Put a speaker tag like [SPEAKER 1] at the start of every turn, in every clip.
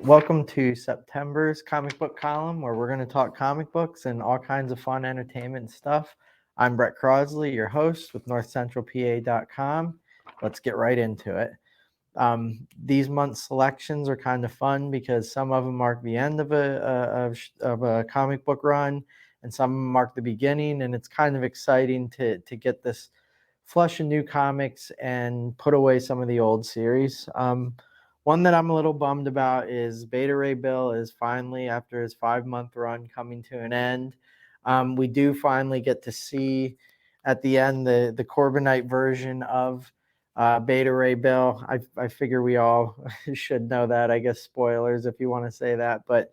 [SPEAKER 1] Welcome to September's comic book column, where we're going to talk comic books and all kinds of fun entertainment stuff. I'm Brett Crosley, your host with NorthcentralPA.com. Let's get right into it. These month's selections are kind of fun because some of them mark the end of a comic book run, and some mark the beginning, and it's kind of exciting to get this flush of new comics and put away some of the old series. One that I'm a little bummed about is Beta Ray Bill is finally, after his 5-month run, coming to an end. We do finally get to see at the end the Corbinite version of Beta Ray Bill. I figure we all should know that. I guess spoilers if you want to say that. But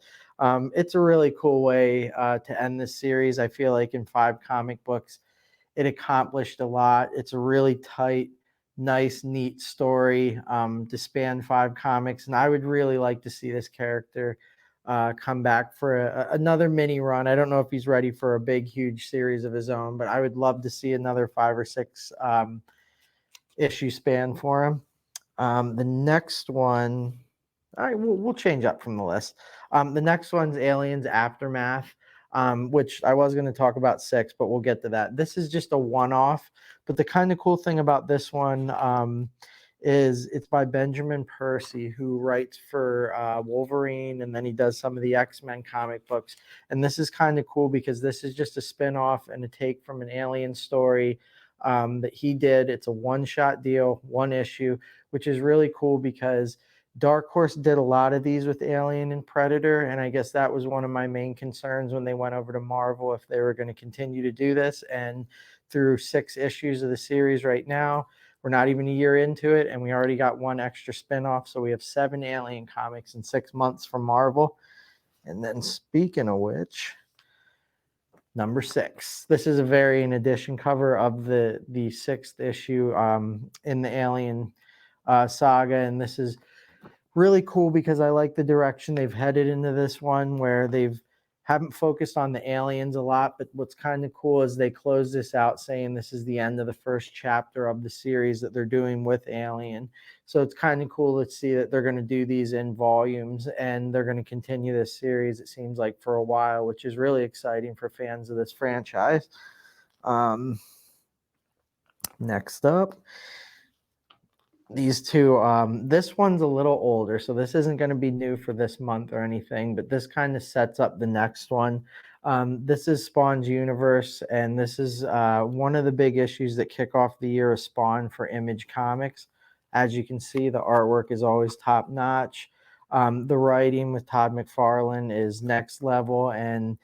[SPEAKER 1] it's a really cool way to end this series. I feel like in 5 comic books, it accomplished a lot. It's a really tight, nice, neat story to span 5 comics. And I would really like to see this character come back for another mini run. I don't know if he's ready for a big, huge series of his own, but I would love to see another 5 or 6 issue span for him. The next one, all right, we'll change up from the list. The next one's Aliens Aftermath, which I was going to talk about 6, but we'll get to that. This is just a one-off, but the kind of cool thing about this one is it's by Benjamin Percy, who writes for Wolverine, and then he does some of the X-Men comic books. And this is kind of cool because this is just a spin-off and a take from an Alien story that he did. It's a one-shot deal, one issue, which is really cool because Dark Horse did a lot of these with Alien and Predator, and I guess that was one of my main concerns when they went over to Marvel, if they were going to continue to do this. And through 6 issues of the series right now, we're not even a year into it, and we already got 1 extra spinoff, so we have 7 Alien comics in 6 months from Marvel. And then speaking of which, number 6. This is a variant edition cover of the 6th issue in the Alien saga, and this is really cool because I like the direction they've headed into this one, where haven't focused on the aliens a lot, but what's kind of cool is they close this out saying this is the end of the first chapter of the series that they're doing with Alien. So it's kind of cool to see that they're going to do these in volumes, and they're going to continue this series, it seems like, for a while, which is really exciting for fans of this franchise. Next up, these 2, this one's a little older, so this isn't going to be new for this month or anything, but this kind of sets up the next one. This is Spawn's universe, and this is one of the big issues that kick off the year of Spawn for Image Comics. As you can see, the artwork is always top notch. The writing with Todd McFarlane is next level, and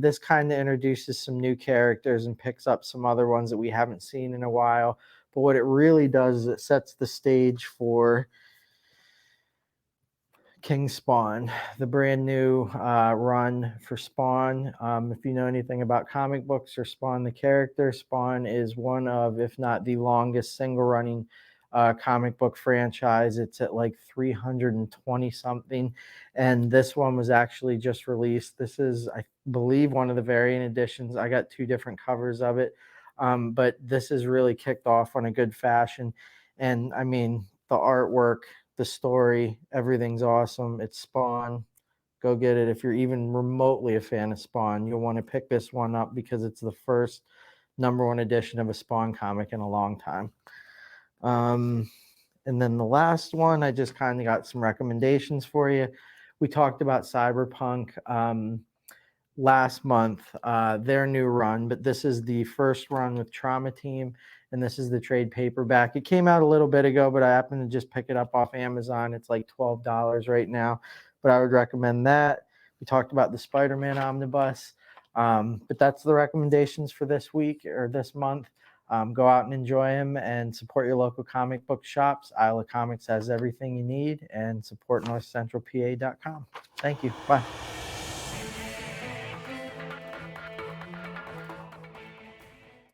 [SPEAKER 1] this kind of introduces some new characters and picks up some other ones that we haven't seen in a while. But what it really does is it sets the stage for King Spawn, the brand new run for Spawn. If you know anything about comic books or Spawn the character, Spawn is one of, if not the longest single running comic book franchise. It's at like 320 something, and this one was actually just released. This is, I believe, one of the variant editions. I got 2 different covers of it. But this is really kicked off on a good fashion. And I mean, the artwork, the story, everything's awesome. It's Spawn. Go get it. If you're even remotely a fan of Spawn, you'll want to pick this one up because it's the first #1 edition of a Spawn comic in a long time. And then the last one, I just kind of got some recommendations for you. We talked about Cyberpunk last month, their new run, but this is the first run with Trauma Team, and this is the trade paperback. It came out a little bit ago, but I happened to just pick it up off Amazon. It's like $12 right now, but I would recommend that. We talked about the Spider-Man omnibus, but that's the recommendations for this week or this month. Go out and enjoy them and support your local comic book shops. Isle of Comics has everything you need, and support NorthcentralPA.com. Thank you. Bye.